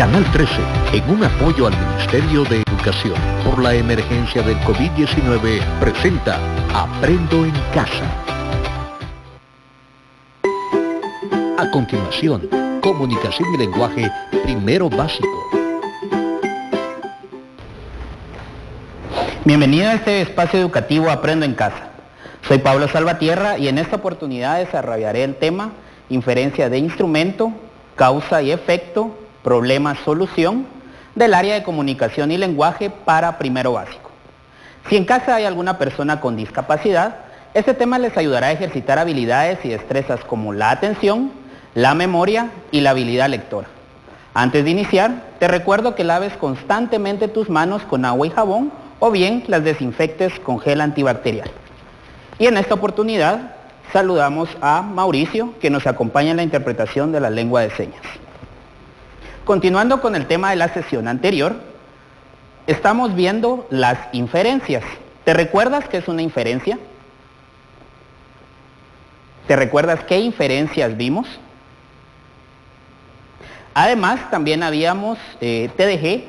Canal 13, en un apoyo al Ministerio de Educación por la emergencia del COVID-19, presenta Aprendo en Casa. A continuación, comunicación y lenguaje primero básico. Bienvenido a este espacio educativo Aprendo en Casa. Soy Pablo Salvatierra y en esta oportunidad desarrollaré el tema Inferencia de instrumento, causa y efecto, problema-solución del área de comunicación y lenguaje para primero básico. Si en casa hay alguna persona con discapacidad, este tema les ayudará a ejercitar habilidades y destrezas como la atención, la memoria y la habilidad lectora. Antes de iniciar, te recuerdo que laves constantemente tus manos con agua y jabón o bien las desinfectes con gel antibacterial. Y en esta oportunidad saludamos a Mauricio, que nos acompaña en la interpretación de la lengua de señas. Continuando con el tema de la sesión anterior, estamos viendo las inferencias. ¿Te recuerdas qué es una inferencia? ¿Te recuerdas qué inferencias vimos? Además, también te dejé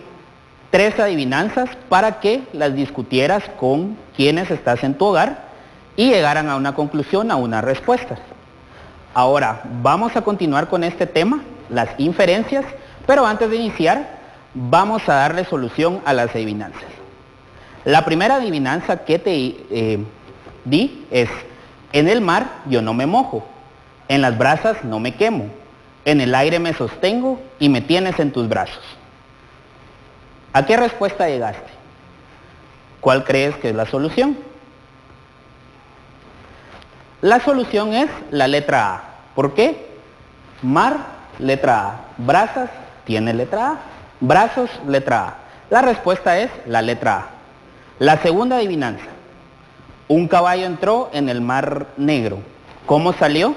3 adivinanzas para que las discutieras con quienes estás en tu hogar y llegaran a una conclusión, a una respuesta. Ahora, vamos a continuar con este tema, las inferencias, pero antes de iniciar, vamos a darle solución a las adivinanzas. La primera adivinanza que te di es: en el mar yo no me mojo, en las brasas no me quemo, en el aire me sostengo y me tienes en tus brazos. ¿A qué respuesta llegaste? ¿Cuál crees que es la solución? La solución es la letra A. ¿Por qué? Mar, letra A. Brasas, tiene letra A. Brazos, letra A. La respuesta es la letra A. La segunda adivinanza. Un caballo entró en el mar negro. ¿Cómo salió?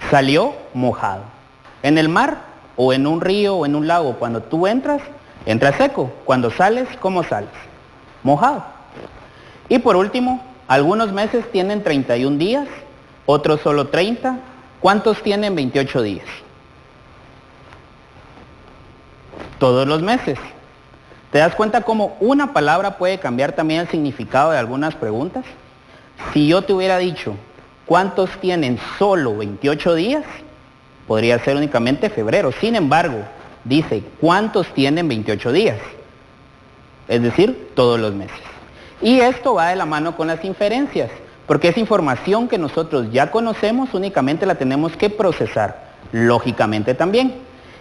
Salió mojado. En el mar o en un río o en un lago, cuando tú entras seco. Cuando sales, ¿cómo sales? Mojado. Y por último, algunos meses tienen 31 días, otros solo 30. ¿Cuántos tienen 28 días? Todos los meses. ¿Te das cuenta cómo una palabra puede cambiar también el significado de algunas preguntas? Si yo te hubiera dicho, ¿cuántos tienen solo 28 días? Podría ser únicamente febrero. Sin embargo, dice, ¿cuántos tienen 28 días? Es decir, todos los meses. Y esto va de la mano con las inferencias, porque es información que nosotros ya conocemos, únicamente la tenemos que procesar, lógicamente también.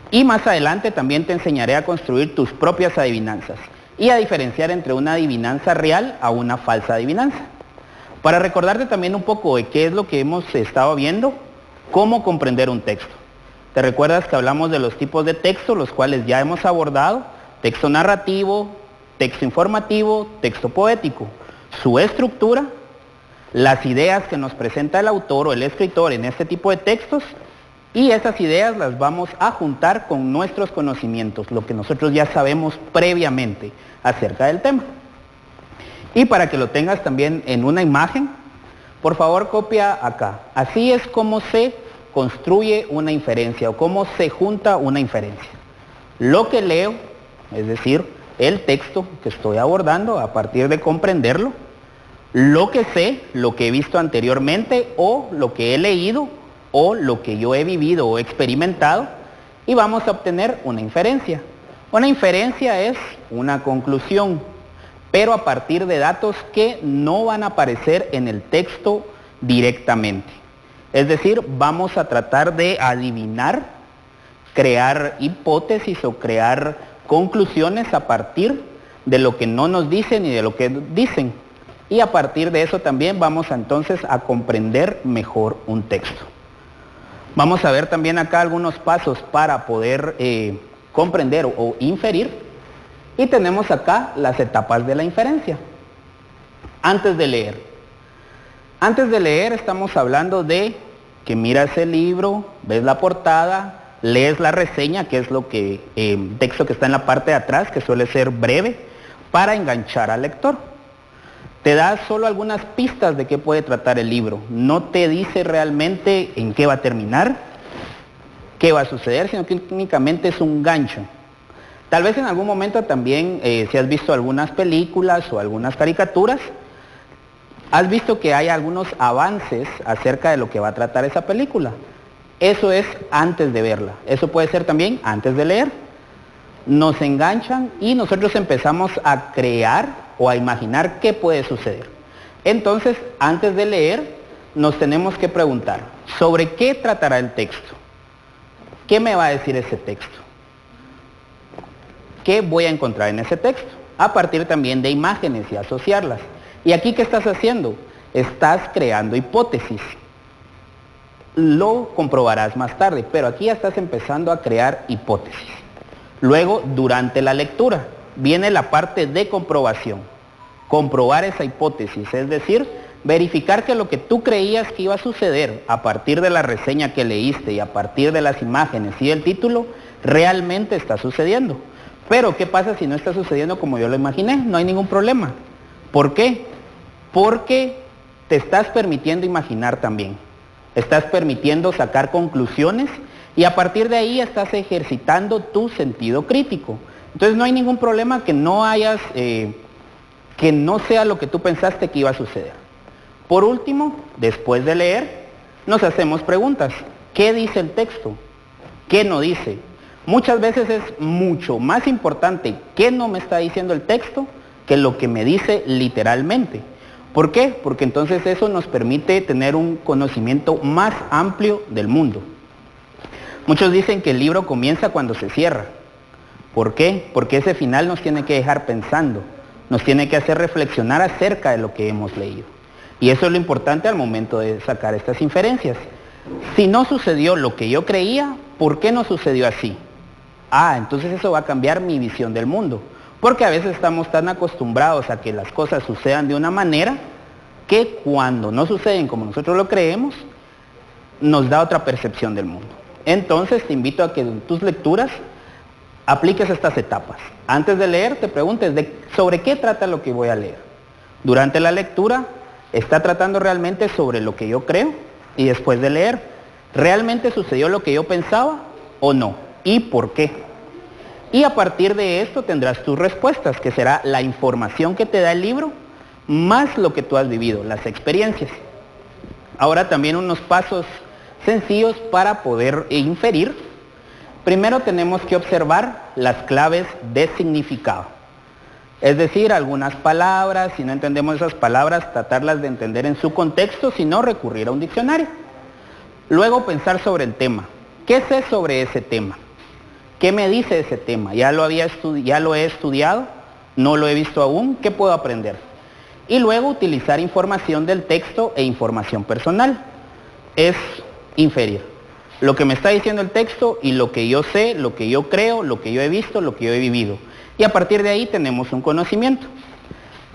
Y más adelante también te enseñaré a construir tus propias adivinanzas y a diferenciar entre una adivinanza real a una falsa adivinanza. Para recordarte también un poco de qué es lo que hemos estado viendo, cómo comprender un texto. ¿Te recuerdas que hablamos de los tipos de texto, los cuales ya hemos abordado? Texto narrativo, texto informativo, texto poético. Su estructura, las ideas que nos presenta el autor o el escritor en este tipo de textos, y esas ideas las vamos a juntar con nuestros conocimientos, lo que nosotros ya sabemos previamente acerca del tema. Y para que lo tengas también en una imagen, por favor copia acá. Así es como se construye una inferencia o cómo se junta una inferencia. Lo que leo, es decir, el texto que estoy abordando a partir de comprenderlo, lo que sé, lo que he visto anteriormente o lo que he leído o lo que yo he vivido o experimentado, y vamos a obtener una inferencia. Una inferencia es una conclusión, pero a partir de datos que no van a aparecer en el texto directamente. Es decir, vamos a tratar de adivinar, crear hipótesis o crear conclusiones a partir de lo que no nos dicen y de lo que dicen. Y a partir de eso también vamos entonces a comprender mejor un texto. Vamos a ver también acá algunos pasos para poder comprender o inferir. Y tenemos acá las etapas de la inferencia. Antes de leer. Antes de leer estamos hablando de que miras el libro, ves la portada, lees la reseña, que es lo que texto que está en la parte de atrás, que suele ser breve, para enganchar al lector. Te da solo algunas pistas de qué puede tratar el libro. No te dice realmente en qué va a terminar, qué va a suceder, sino que únicamente es un gancho. Tal vez en algún momento también, si has visto algunas películas o algunas caricaturas, has visto que hay algunos avances acerca de lo que va a tratar esa película. Eso es antes de verla. Eso puede ser también antes de leer. Nos enganchan y nosotros empezamos a crear o a imaginar qué puede suceder. Entonces, antes de leer, nos tenemos que preguntar, ¿sobre qué tratará el texto? ¿Qué me va a decir ese texto? ¿Qué voy a encontrar en ese texto? A partir también de imágenes y asociarlas. ¿Y aquí qué estás haciendo? Estás creando hipótesis. Lo comprobarás más tarde, pero aquí ya estás empezando a crear hipótesis. Luego, durante la lectura, viene la parte de comprobación. Comprobar esa hipótesis, es decir, verificar que lo que tú creías que iba a suceder a partir de la reseña que leíste y a partir de las imágenes y el título, realmente está sucediendo. Pero, ¿qué pasa si no está sucediendo como yo lo imaginé? No hay ningún problema. ¿Por qué? Porque te estás permitiendo imaginar también. Estás permitiendo sacar conclusiones y a partir de ahí estás ejercitando tu sentido crítico. Entonces no hay ningún problema que no hayas, que no sea lo que tú pensaste que iba a suceder. Por último, después de leer, nos hacemos preguntas. ¿Qué dice el texto? ¿Qué no dice? Muchas veces es mucho más importante qué no me está diciendo el texto que lo que me dice literalmente. ¿Por qué? Porque entonces eso nos permite tener un conocimiento más amplio del mundo. Muchos dicen que el libro comienza cuando se cierra. ¿Por qué? Porque ese final nos tiene que dejar pensando, nos tiene que hacer reflexionar acerca de lo que hemos leído. Y eso es lo importante al momento de sacar estas inferencias. Si no sucedió lo que yo creía, ¿por qué no sucedió así? Entonces eso va a cambiar mi visión del mundo. Porque a veces estamos tan acostumbrados a que las cosas sucedan de una manera que cuando no suceden como nosotros lo creemos, nos da otra percepción del mundo. Entonces te invito a que en tus lecturas apliques estas etapas. Antes de leer, te preguntes sobre qué trata lo que voy a leer. Durante la lectura, ¿está tratando realmente sobre lo que yo creo? Y después de leer, ¿realmente sucedió lo que yo pensaba o no? ¿Y por qué? Y a partir de esto tendrás tus respuestas, que será la información que te da el libro, más lo que tú has vivido, las experiencias. Ahora también unos pasos sencillos para poder inferir. Primero tenemos que observar las claves de significado. Es decir, algunas palabras, si no entendemos esas palabras, tratarlas de entender en su contexto, si no, recurrir a un diccionario. Luego pensar sobre el tema. ¿Qué sé sobre ese tema? ¿Qué me dice ese tema? ¿Ya lo he estudiado? ¿No lo he visto aún? ¿Qué puedo aprender? Y luego utilizar información del texto e información personal. Es inferir lo que me está diciendo el texto y lo que yo sé, lo que yo creo, lo que yo he visto, lo que yo he vivido. Y a partir de ahí tenemos un conocimiento.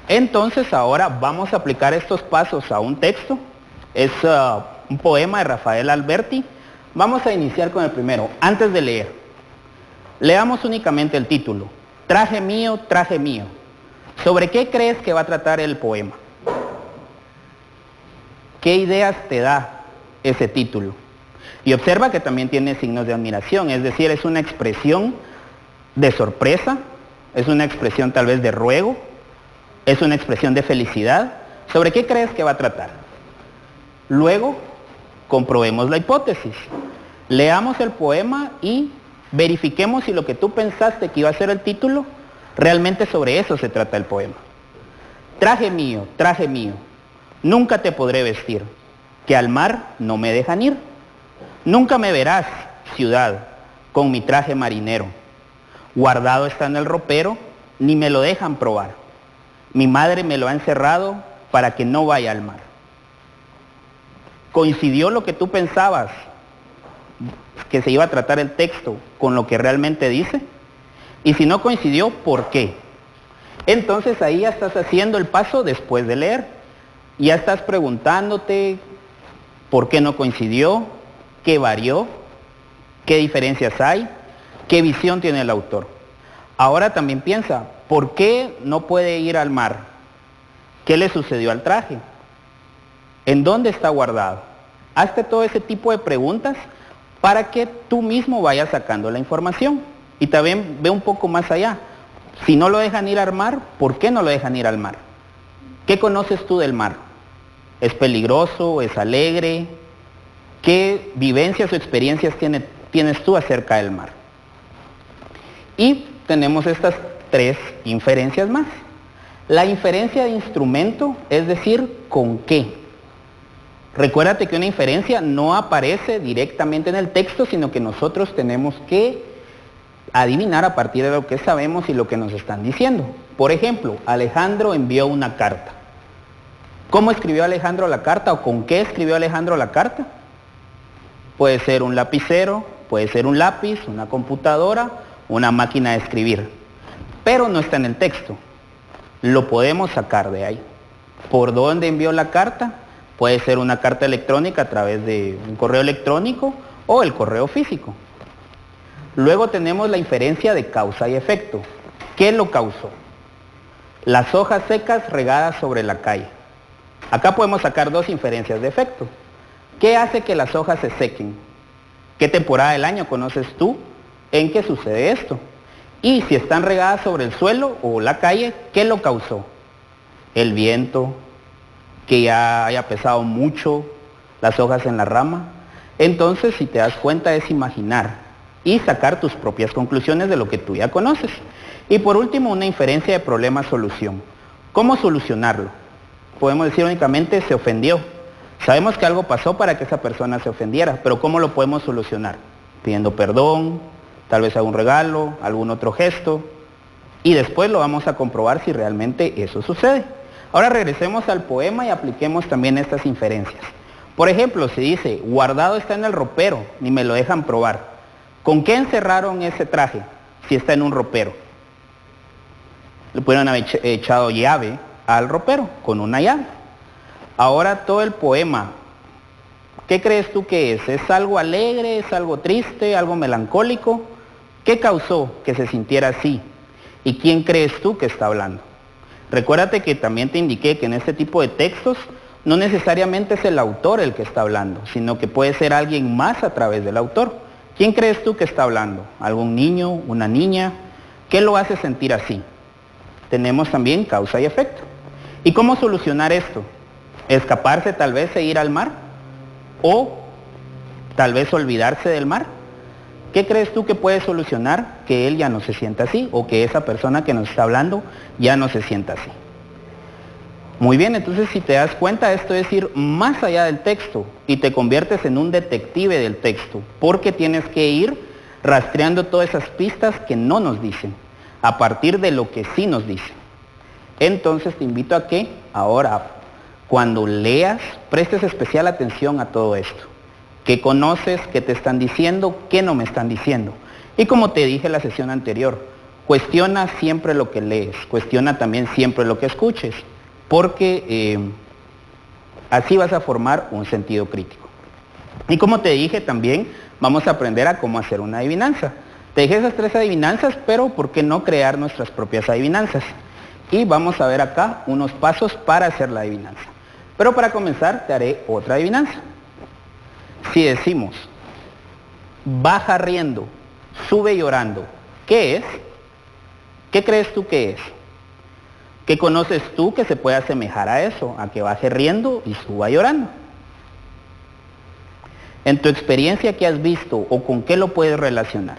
Entonces ahora vamos a aplicar estos pasos a un texto. Es un poema de Rafael Alberti. Vamos a iniciar con el primero, antes de leer. Leamos únicamente el título. Traje mío, traje mío. ¿Sobre qué crees que va a tratar el poema? ¿Qué ideas te da ese título? Y observa que también tiene signos de admiración, es decir, es una expresión de sorpresa, es una expresión tal vez de ruego, es una expresión de felicidad. ¿Sobre qué crees que va a tratar? Luego, comprobemos la hipótesis. Leamos el poema y verifiquemos si lo que tú pensaste que iba a ser el título, realmente sobre eso se trata el poema. Traje mío, nunca te podré vestir, que al mar no me dejan ir. Nunca me verás, ciudad, con mi traje marinero. Guardado está en el ropero, ni me lo dejan probar. Mi madre me lo ha encerrado para que no vaya al mar. ¿Coincidió lo que tú pensabas que se iba a tratar el texto con lo que realmente dice? Y si no coincidió, ¿por qué? Entonces ahí ya estás haciendo el paso después de leer. Ya estás preguntándote por qué no coincidió, qué varió, qué diferencias hay, qué visión tiene el autor. Ahora también piensa, ¿por qué no puede ir al mar? ¿Qué le sucedió al traje? ¿En dónde está guardado? Hazte todo ese tipo de preguntas para que tú mismo vayas sacando la información. Y también ve un poco más allá. Si no lo dejan ir al mar, ¿por qué no lo dejan ir al mar? ¿Qué conoces tú del mar? ¿Es peligroso? ¿Es alegre? ¿Qué vivencias o experiencias tienes tú acerca del mar? Y tenemos estas 3 inferencias más. La inferencia de instrumento, es decir, ¿con qué? Recuérdate que una inferencia no aparece directamente en el texto, sino que nosotros tenemos que adivinar a partir de lo que sabemos y lo que nos están diciendo. Por ejemplo, Alejandro envió una carta. ¿Cómo escribió Alejandro la carta o con qué escribió Alejandro la carta? Puede ser un lapicero, puede ser un lápiz, una computadora, una máquina de escribir. Pero no está en el texto. Lo podemos sacar de ahí. ¿Por dónde envió la carta? Puede ser una carta electrónica a través de un correo electrónico o el correo físico. Luego tenemos la inferencia de causa y efecto. ¿Qué lo causó? Las hojas secas regadas sobre la calle. Acá podemos sacar 2 inferencias de efecto. ¿Qué hace que las hojas se sequen? ¿Qué temporada del año conoces tú en que sucede esto? Y si están regadas sobre el suelo o la calle, ¿qué lo causó? El viento, que ya haya pesado mucho las hojas en la rama. Entonces, si te das cuenta, es imaginar y sacar tus propias conclusiones de lo que tú ya conoces. Y por último, una inferencia de problema-solución. ¿Cómo solucionarlo? Podemos decir únicamente se ofendió. Sabemos que algo pasó para que esa persona se ofendiera, pero ¿cómo lo podemos solucionar? Pidiendo perdón, tal vez algún regalo, algún otro gesto, y después lo vamos a comprobar si realmente eso sucede. Ahora regresemos al poema y apliquemos también estas inferencias. Por ejemplo, si dice, guardado está en el ropero, ni me lo dejan probar. ¿Con qué encerraron ese traje si está en un ropero? Le pudieron haber echado llave al ropero, con una llave. Ahora todo el poema, ¿qué crees tú que es? ¿Es algo alegre? ¿Es algo triste? ¿Algo melancólico? ¿Qué causó que se sintiera así? ¿Y quién crees tú que está hablando? Recuérdate que también te indiqué que en este tipo de textos no necesariamente es el autor el que está hablando, sino que puede ser alguien más a través del autor. ¿Quién crees tú que está hablando? ¿Algún niño? ¿Una niña? ¿Qué lo hace sentir así? Tenemos también causa y efecto. ¿Y cómo solucionar esto? ¿Escaparse tal vez e ir al mar? ¿O tal vez olvidarse del mar? ¿Qué crees tú que puede solucionar que él ya no se sienta así o que esa persona que nos está hablando ya no se sienta así? Muy bien, entonces si te das cuenta, esto es ir más allá del texto y te conviertes en un detective del texto, porque tienes que ir rastreando todas esas pistas que no nos dicen, a partir de lo que sí nos dicen. Entonces te invito a que ahora, cuando leas, prestes especial atención a todo esto. ¿Qué conoces? ¿Qué te están diciendo? ¿Qué no me están diciendo? Y como te dije en la sesión anterior, cuestiona siempre lo que lees, cuestiona también siempre lo que escuches, porque así vas a formar un sentido crítico. Y como te dije también, vamos a aprender a cómo hacer una adivinanza. Te dije esas 3 adivinanzas, pero ¿por qué no crear nuestras propias adivinanzas? Y vamos a ver acá unos pasos para hacer la adivinanza. Pero para comenzar te haré otra adivinanza. Si decimos, baja riendo, sube llorando, ¿qué es? ¿Qué crees tú que es? ¿Qué conoces tú que se puede asemejar a eso? A que baje riendo y suba llorando. En tu experiencia, ¿qué has visto o con qué lo puedes relacionar?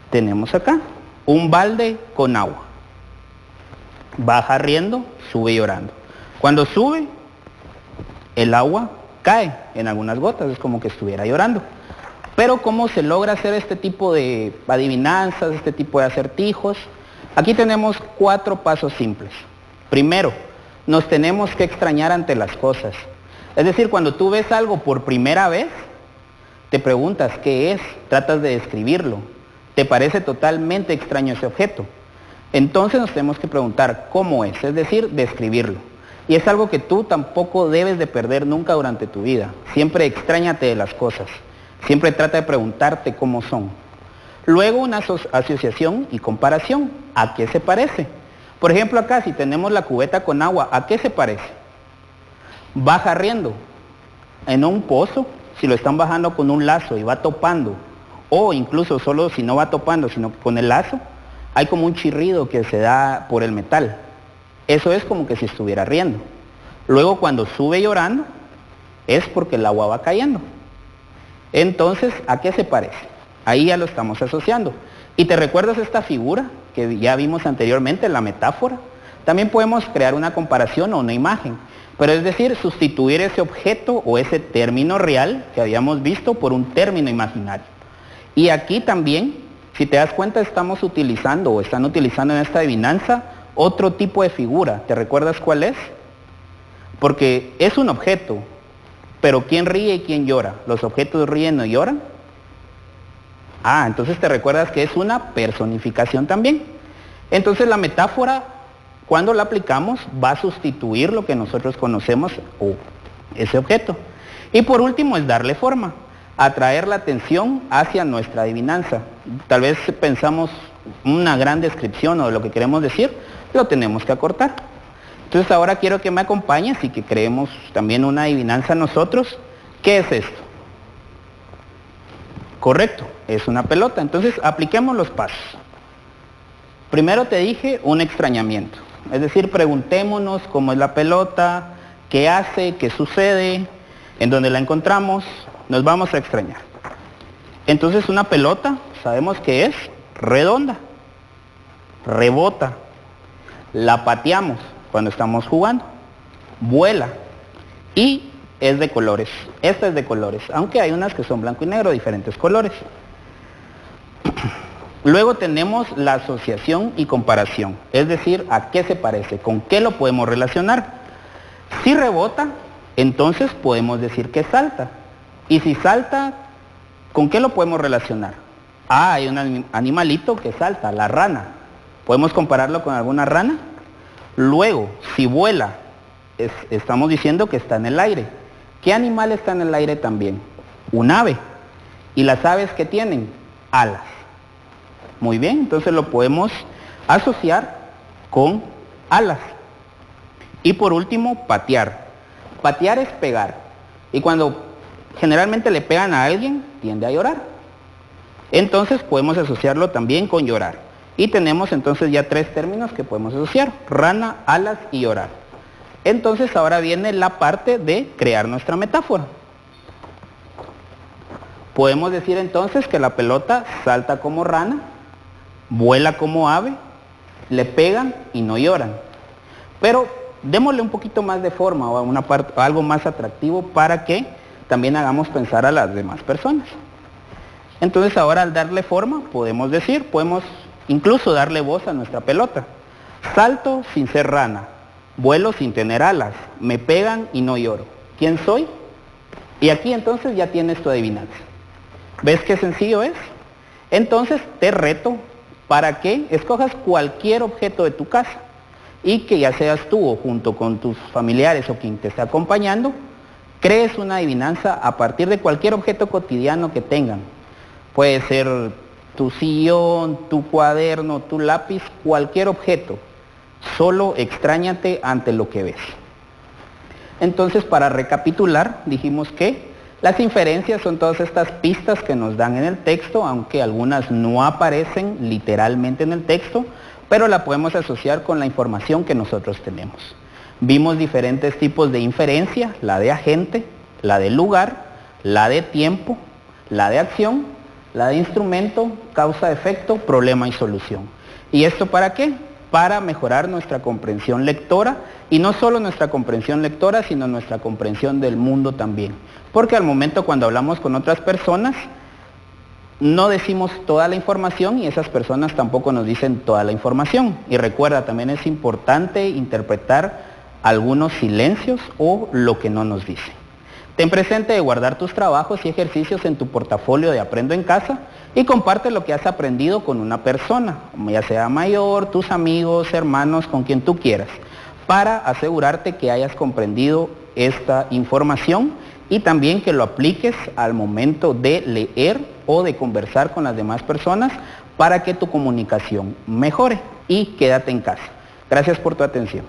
Tenemos acá un balde con agua. Baja riendo, sube llorando. Cuando sube, el agua cae en algunas gotas, es como que estuviera llorando. Pero ¿cómo se logra hacer este tipo de adivinanzas, este tipo de acertijos? Aquí tenemos 4 pasos simples. Primero, nos tenemos que extrañar ante las cosas. Es decir, cuando tú ves algo por primera vez, te preguntas qué es, tratas de describirlo. Te parece totalmente extraño ese objeto. Entonces nos tenemos que preguntar cómo es decir, describirlo. Y es algo que tú tampoco debes de perder nunca durante tu vida. Siempre extrañate de las cosas. Siempre trata de preguntarte cómo son. Luego una asociación y comparación. ¿A qué se parece? Por ejemplo acá, si tenemos la cubeta con agua, ¿a qué se parece? baja riendo. En un pozo, si lo están bajando con un lazo y va topando, o incluso solo si no va topando, sino con el lazo, hay como un chirrido que se da por el metal. Eso es como que si estuviera riendo. Luego cuando sube llorando, es porque el agua va cayendo. Entonces, ¿a qué se parece? Ahí ya lo estamos asociando. ¿Y te recuerdas esta figura que ya vimos anteriormente, la metáfora? También podemos crear una comparación o una imagen, pero es decir, sustituir ese objeto o ese término real que habíamos visto por un término imaginario. Y aquí también, si te das cuenta, estamos utilizando o están utilizando en esta adivinanza otro tipo de figura. ¿Te recuerdas cuál es? Porque es un objeto, pero ¿quién ríe y quién llora? ¿Los objetos ríen o lloran? Ah, entonces te recuerdas que es una personificación también. Entonces la metáfora, cuando la aplicamos, va a sustituir lo que nosotros conocemos o ese objeto. Y por último es darle forma, atraer la atención hacia nuestra adivinanza. Tal vez pensamos una gran descripción o de lo que queremos decir, lo tenemos que acortar. Entonces ahora quiero que me acompañes y que creemos también una adivinanza nosotros. ¿Qué es esto? Correcto, es una pelota. Entonces apliquemos los pasos. Primero te dije un extrañamiento. Es decir, preguntémonos cómo es la pelota, qué hace, qué sucede, en dónde la encontramos, nos vamos a extrañar. Entonces una pelota, sabemos que es redonda, rebota, la pateamos cuando estamos jugando, vuela y es de colores. Esta es de colores, aunque hay unas que son blanco y negro, diferentes colores. Luego tenemos la asociación y comparación, es decir, ¿a qué se parece? ¿Con qué lo podemos relacionar? Si rebota, entonces podemos decir que salta. Y si salta, ¿con qué lo podemos relacionar? Ah, hay un animalito que salta, la rana. ¿Podemos compararlo con alguna rana? Luego, si vuela, estamos diciendo que está en el aire. ¿Qué animal está en el aire también? Un ave. ¿Y las aves qué tienen? Alas. Muy bien, entonces lo podemos asociar con alas. Y por último, patear. Patear es pegar. Y cuando generalmente le pegan a alguien, tiende a llorar. Entonces podemos asociarlo también con llorar. Y tenemos entonces ya 3 términos que podemos asociar: rana, alas y llorar. Entonces ahora viene la parte de crear nuestra metáfora. Podemos decir entonces que la pelota salta como rana, vuela como ave, le pegan y no lloran. Pero démosle un poquito más de forma o algo más atractivo para que también hagamos pensar a las demás personas. Entonces ahora al darle forma podemos incluso darle voz a nuestra pelota. Salto sin ser rana, vuelo sin tener alas, me pegan y no lloro. ¿Quién soy? Y aquí entonces ya tienes tu adivinanza. ¿Ves qué sencillo es? Entonces te reto para que escojas cualquier objeto de tu casa y que ya seas tú o junto con tus familiares o quien te esté acompañando, crees una adivinanza a partir de cualquier objeto cotidiano que tengan. Puede ser tu sillón, tu cuaderno, tu lápiz, cualquier objeto. Solo extráñate ante lo que ves. Entonces, para recapitular, dijimos que las inferencias son todas estas pistas que nos dan en el texto, aunque algunas no aparecen literalmente en el texto, pero la podemos asociar con la información que nosotros tenemos. Vimos diferentes tipos de inferencia: la de agente, la de lugar, la de tiempo, la de acción, la de instrumento, causa-efecto, problema y solución. ¿Y esto para qué? Para mejorar nuestra comprensión lectora, y no solo nuestra comprensión lectora, sino nuestra comprensión del mundo también. Porque al momento cuando hablamos con otras personas, no decimos toda la información y esas personas tampoco nos dicen toda la información. Y recuerda, también es importante interpretar algunos silencios o lo que no nos dicen. Ten presente de guardar tus trabajos y ejercicios en tu portafolio de Aprendo en Casa y comparte lo que has aprendido con una persona, ya sea mayor, tus amigos, hermanos, con quien tú quieras, para asegurarte que hayas comprendido esta información y también que lo apliques al momento de leer o de conversar con las demás personas para que tu comunicación mejore. Y quédate en casa. Gracias por tu atención.